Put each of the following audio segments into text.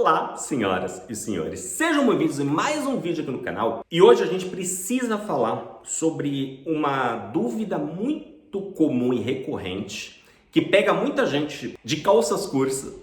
Olá, senhoras e senhores, sejam bem-vindos em mais um vídeo aqui no canal. E hoje a gente precisa falar sobre uma dúvida muito comum e recorrente que pega muita gente de calças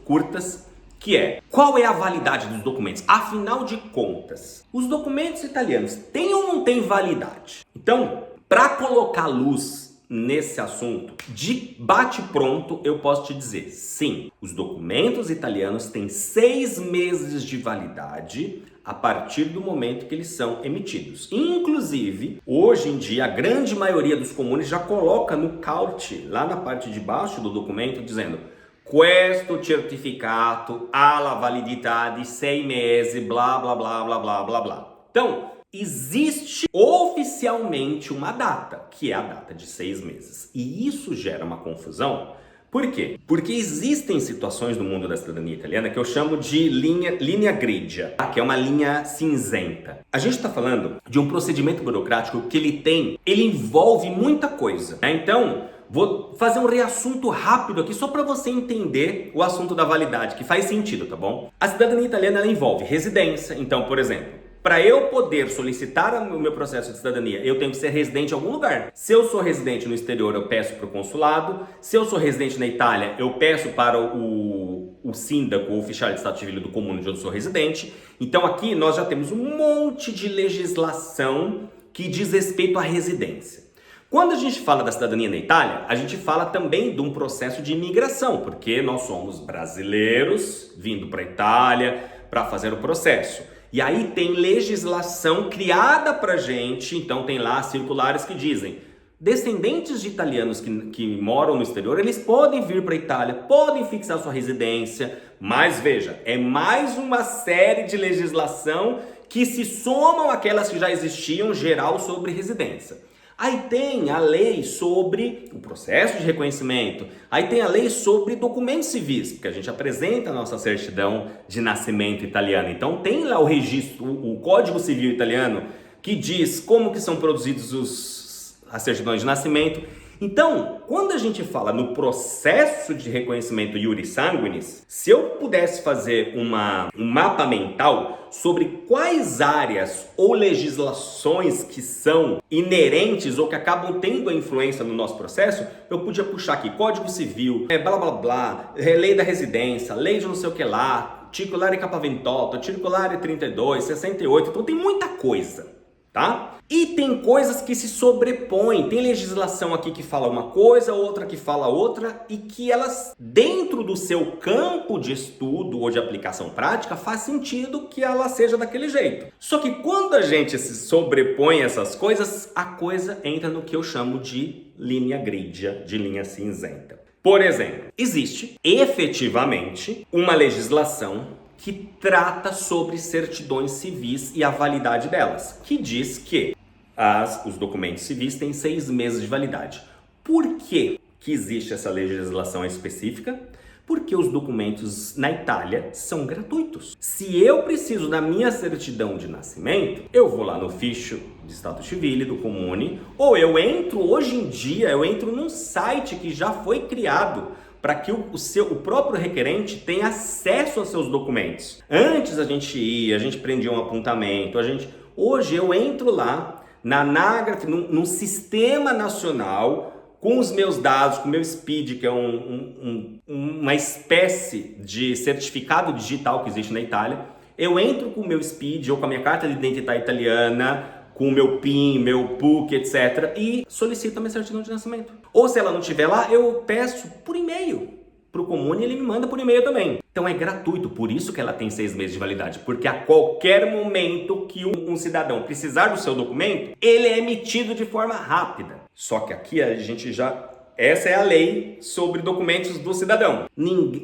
curtas, que é: qual é a validade dos documentos? Afinal de contas, os documentos italianos têm ou não têm validade? Então, para colocar luz nesse assunto, de bate-pronto, eu posso te dizer, sim, os documentos italianos têm 6 meses de validade a partir do momento que eles são emitidos. Inclusive, hoje em dia, a grande maioria dos comunes já coloca no caute, lá na parte de baixo do documento, dizendo: questo certificato ha la validità di 6 mesi, blá, blá, blá, blá, blá, blá, blá. Então, existe oficialmente uma data, que é a data de 6 meses. E isso gera uma confusão. Por quê? Porque existem situações no mundo da cidadania italiana que eu chamo de linha grigia, que é uma linha cinzenta. A gente está falando de um procedimento burocrático que ele envolve muita coisa, né? Então, vou fazer um reassunto rápido aqui só para você entender o assunto da validade, que faz sentido, tá bom? A cidadania italiana, ela envolve residência. Então, por exemplo, para eu poder solicitar o meu processo de cidadania, eu tenho que ser residente em algum lugar. Se eu sou residente no exterior, eu peço para o consulado. Se eu sou residente na Itália, eu peço para o sindaco, o ufficiale di stato civile do comune onde eu sou residente. Então aqui nós já temos um monte de legislação que diz respeito à residência. Quando a gente fala da cidadania na Itália, a gente fala também de um processo de imigração, porque nós somos brasileiros vindo para a Itália para fazer o processo. E aí tem legislação criada pra gente, então tem lá circulares que dizem: descendentes de italianos que moram no exterior, eles podem vir para a Itália, podem fixar sua residência, mas veja, é mais uma série de legislação que se somam àquelas que já existiam, geral, sobre residência. Aí tem a lei sobre o processo de reconhecimento, aí tem a lei sobre documentos civis, porque a gente apresenta a nossa certidão de nascimento italiana. Então tem lá o registro, o Código Civil italiano, que diz como que são produzidos as certidões de nascimento. Então, quando a gente fala no processo de reconhecimento iuris sanguinis, se eu pudesse fazer um mapa mental sobre quais áreas ou legislações que são inerentes ou que acabam tendo a influência no nosso processo, eu podia puxar aqui Código Civil, blá blá blá, lei da residência, lei de não sei o que lá, Circolare Capaventotto, Circolare 32, 68, então tem muita coisa. Tá? E tem coisas que se sobrepõem, tem legislação aqui que fala uma coisa, outra que fala outra, e que elas, dentro do seu campo de estudo ou de aplicação prática, faz sentido que ela seja daquele jeito. Só que quando a gente se sobrepõe essas coisas, a coisa entra no que eu chamo de linha grigia, de linha cinzenta. Por exemplo, existe efetivamente uma legislação que trata sobre certidões civis e a validade delas, que diz que os documentos civis têm 6 meses de validade. Por que existe essa legislação específica? Porque os documentos na Itália são gratuitos. Se eu preciso da minha certidão de nascimento, eu vou lá no Ufficio di Stato Civile do comune, ou eu entro, hoje em dia, eu entro num site que já foi criado para que o próprio requerente tenha acesso aos seus documentos. Antes a gente prendia um apontamento, hoje eu entro lá na Anagrafe, num sistema nacional, com os meus dados, com o meu SPID, que é uma espécie de certificado digital que existe na Itália. Eu entro com o meu SPID ou com a minha carta de identidade italiana, com o meu PIN, meu PUC, etc. e solicito a minha certidão de nascimento. Ou se ela não estiver lá, eu peço por e-mail para o comune e ele me manda por e-mail também. Então é gratuito, por isso que ela tem 6 meses de validade, porque a qualquer momento que um cidadão precisar do seu documento, ele é emitido de forma rápida. Só que aqui a gente essa é a lei sobre documentos do cidadão.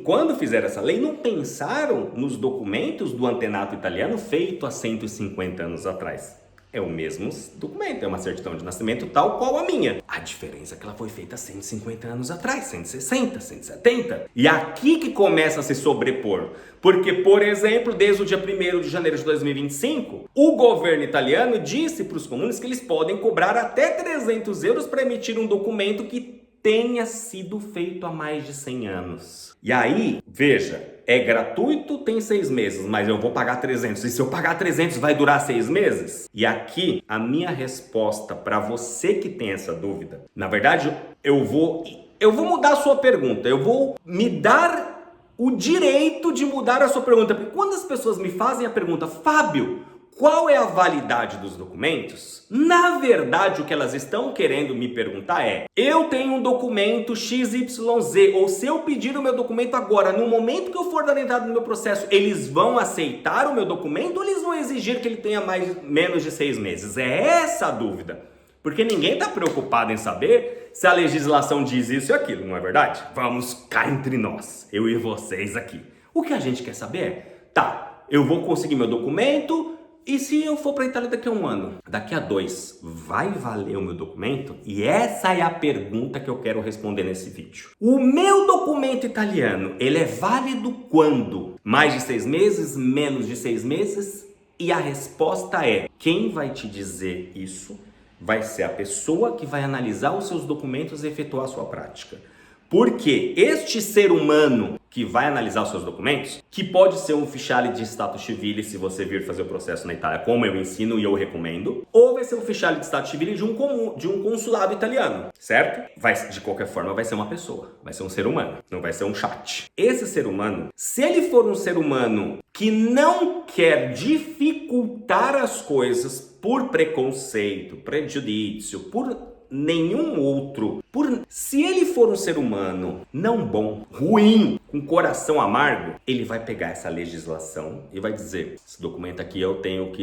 Quando fizeram essa lei, não pensaram nos documentos do antenato italiano feito há 150 anos atrás. É o mesmo documento, é uma certidão de nascimento tal qual a minha. A diferença é que ela foi feita 150 anos atrás, 160, 170. E aqui que começa a se sobrepor. Porque, por exemplo, desde o dia 1º de janeiro de 2025, o governo italiano disse para os comunes que eles podem cobrar até 300 euros para emitir um documento que tenha sido feito há mais de 100 anos. E aí, veja, é gratuito, tem 6 meses, mas eu vou pagar 300. E se eu pagar 300, vai durar 6 meses? E aqui, a minha resposta para você que tem essa dúvida, na verdade, eu vou mudar a sua pergunta. Eu vou me dar o direito de mudar a sua pergunta. Porque quando as pessoas me fazem a pergunta, Fábio, qual é a validade dos documentos? Na verdade, o que elas estão querendo me perguntar é: eu tenho um documento XYZ, ou se eu pedir o meu documento agora, no momento que eu for dar entrada no meu processo, eles vão aceitar o meu documento ou eles vão exigir que ele tenha menos de 6 meses? É essa a dúvida. Porque ninguém está preocupado em saber se a legislação diz isso e aquilo, não é verdade? Vamos cá entre nós, eu e vocês aqui. O que a gente quer saber é: tá, eu vou conseguir meu documento. E se eu for para a Itália daqui a 1 ano? Daqui a 2, vai valer o meu documento? E essa é a pergunta que eu quero responder nesse vídeo. O meu documento italiano, ele é válido quando? Mais de 6 meses? Menos de 6 meses? E a resposta é: quem vai te dizer isso vai ser a pessoa que vai analisar os seus documentos e efetuar a sua prática. Porque este ser humano que vai analisar os seus documentos, que pode ser um ufficiale de status civile se você vir fazer o processo na Itália, como eu ensino e eu recomendo, ou vai ser um ufficiale de status civile de um consulado italiano, certo? De qualquer forma, vai ser uma pessoa, vai ser um ser humano, não vai ser um chat. Esse ser humano, se ele for um ser humano que não quer dificultar as coisas por preconceito, prejudício, por nenhum outro. Se ele for um ser humano não bom, ruim, com coração amargo, ele vai pegar essa legislação e vai dizer: esse documento aqui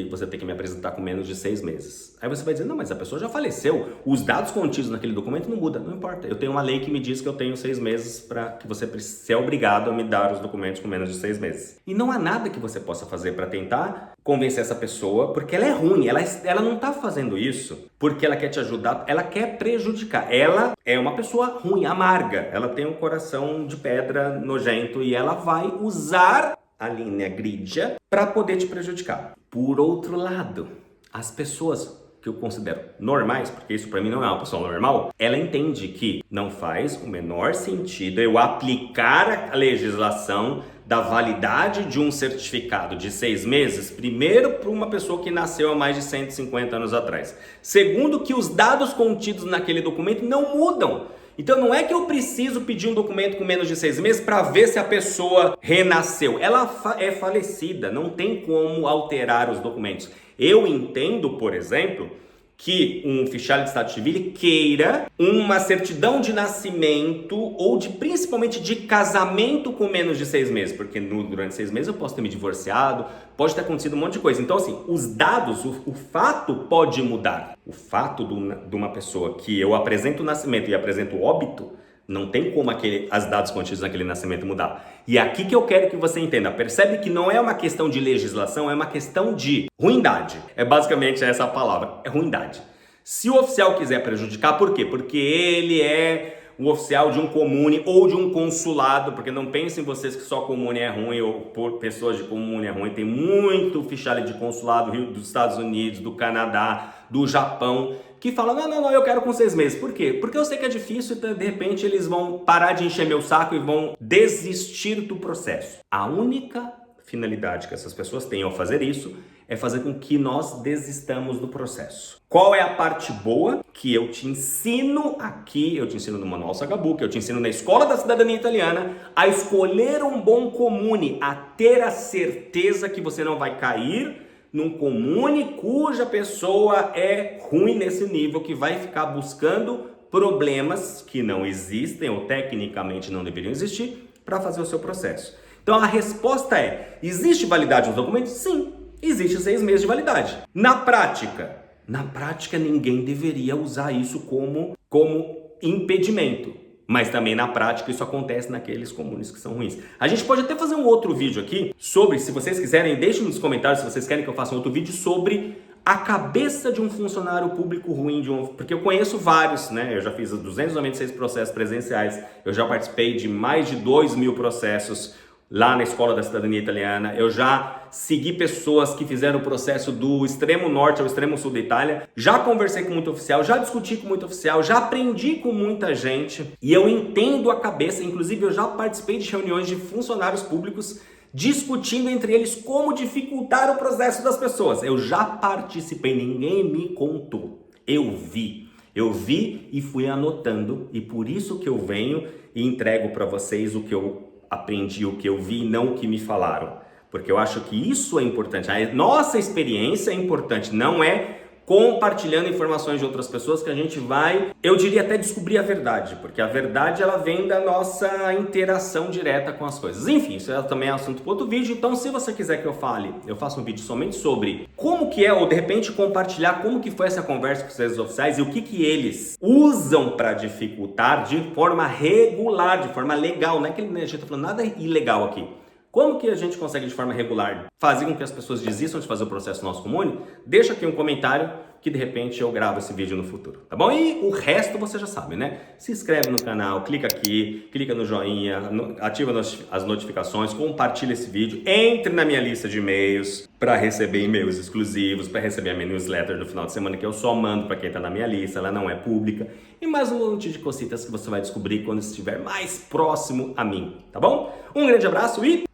você tem que me apresentar com menos de 6 meses. Aí você vai dizer: não, mas a pessoa já faleceu. Os dados contidos naquele documento não mudam. Não importa. Eu tenho uma lei que me diz que eu tenho 6 meses para que você seja obrigado a me dar os documentos com menos de 6 meses. E não há nada que você possa fazer para tentar convencer essa pessoa, porque ela é ruim. Ela não está fazendo isso porque ela quer te ajudar, ela quer prejudicar. Ela é uma pessoa ruim, amarga. Ela tem um coração de pedra, nojento, e ela vai usar a linha gridia para poder te prejudicar. Por outro lado, as pessoas que eu considero normais, porque isso para mim não é uma pessoa normal, ela entende que não faz o menor sentido eu aplicar a legislação da validade de um certificado de 6 meses, primeiro, para uma pessoa que nasceu há mais de 150 anos atrás. Segundo, que os dados contidos naquele documento não mudam. Então não é que eu preciso pedir um documento com menos de 6 meses para ver se a pessoa renasceu. Ela é falecida, não tem como alterar os documentos. Eu entendo, por exemplo, que um ufficiale de status civile queira uma certidão de nascimento ou principalmente de casamento com menos de 6 meses, porque durante 6 meses eu posso ter me divorciado, pode ter acontecido um monte de coisa. Então assim, os dados, o fato pode mudar. O fato de uma pessoa que eu apresento o nascimento e apresento o óbito, não tem como as dados contidos naquele nascimento mudar. E aqui que eu quero que você entenda. Percebe que não é uma questão de legislação, é uma questão de ruindade. É basicamente essa a palavra, é ruindade. Se o oficial quiser prejudicar, por quê? Porque ele é um oficial de um comune ou de um consulado, porque não pensem vocês que só comune é ruim ou por pessoas de comune é ruim. Tem muito oficial de consulado dos Estados Unidos, do Canadá, do Japão, que falam: não, eu quero com 6 meses. Por quê? Porque eu sei que é difícil e de repente eles vão parar de encher meu saco e vão desistir do processo. A única finalidade que essas pessoas têm ao fazer isso é fazer com que nós desistamos do processo. Qual é a parte boa que eu te ensino aqui, eu te ensino no Manual Sagabuca, eu te ensino na Escola da Cidadania Italiana, a escolher um bom comune, a ter a certeza que você não vai cair num comune cuja pessoa é ruim nesse nível, que vai ficar buscando problemas que não existem ou tecnicamente não deveriam existir para fazer o seu processo. Então a resposta é: existe validade nos documentos? Sim, existe 6 meses de validade. Na prática ninguém deveria usar isso como impedimento. Mas também na prática isso acontece naqueles comunes que são ruins. A gente pode até fazer um outro vídeo aqui sobre, se vocês quiserem, deixem nos comentários se vocês querem que eu faça um outro vídeo sobre a cabeça de um funcionário público ruim, porque eu conheço vários, né? Eu já fiz 296 processos presenciais, eu já participei de mais de 2.000 processos lá na Escola da Cidadania Italiana, eu já segui pessoas que fizeram o processo do extremo norte ao extremo sul da Itália, já conversei com muito oficial, já discuti com muito oficial, já aprendi com muita gente e eu entendo a cabeça, inclusive eu já participei de reuniões de funcionários públicos discutindo entre eles como dificultar o processo das pessoas. Eu já participei, ninguém me contou, eu vi e fui anotando e por isso que eu venho e entrego para vocês o que eu aprendi, o que eu vi, não o que me falaram. Porque eu acho que isso é importante. A nossa experiência é importante, não é compartilhando informações de outras pessoas que a gente vai, eu diria até descobrir a verdade, porque a verdade ela vem da nossa interação direta com as coisas. Enfim, isso também é assunto para outro vídeo, então se você quiser que eu fale, eu faço um vídeo somente sobre como que é, ou de repente compartilhar como que foi essa conversa com os redes oficiais e o que eles usam para dificultar de forma regular, de forma legal, não é que a gente está falando nada ilegal aqui. Como que a gente consegue de forma regular fazer com que as pessoas desistam de fazer o processo nosso comune? Deixa aqui um comentário que de repente eu gravo esse vídeo no futuro, tá bom? E o resto você já sabe, né? Se inscreve no canal, clica aqui, clica no joinha, ativa as notificações, compartilha esse vídeo, entre na minha lista de e-mails para receber e-mails exclusivos, para receber a minha newsletter no final de semana que eu só mando para quem está na minha lista, ela não é pública, e mais um monte de cositas que você vai descobrir quando estiver mais próximo a mim, tá bom? Um grande abraço e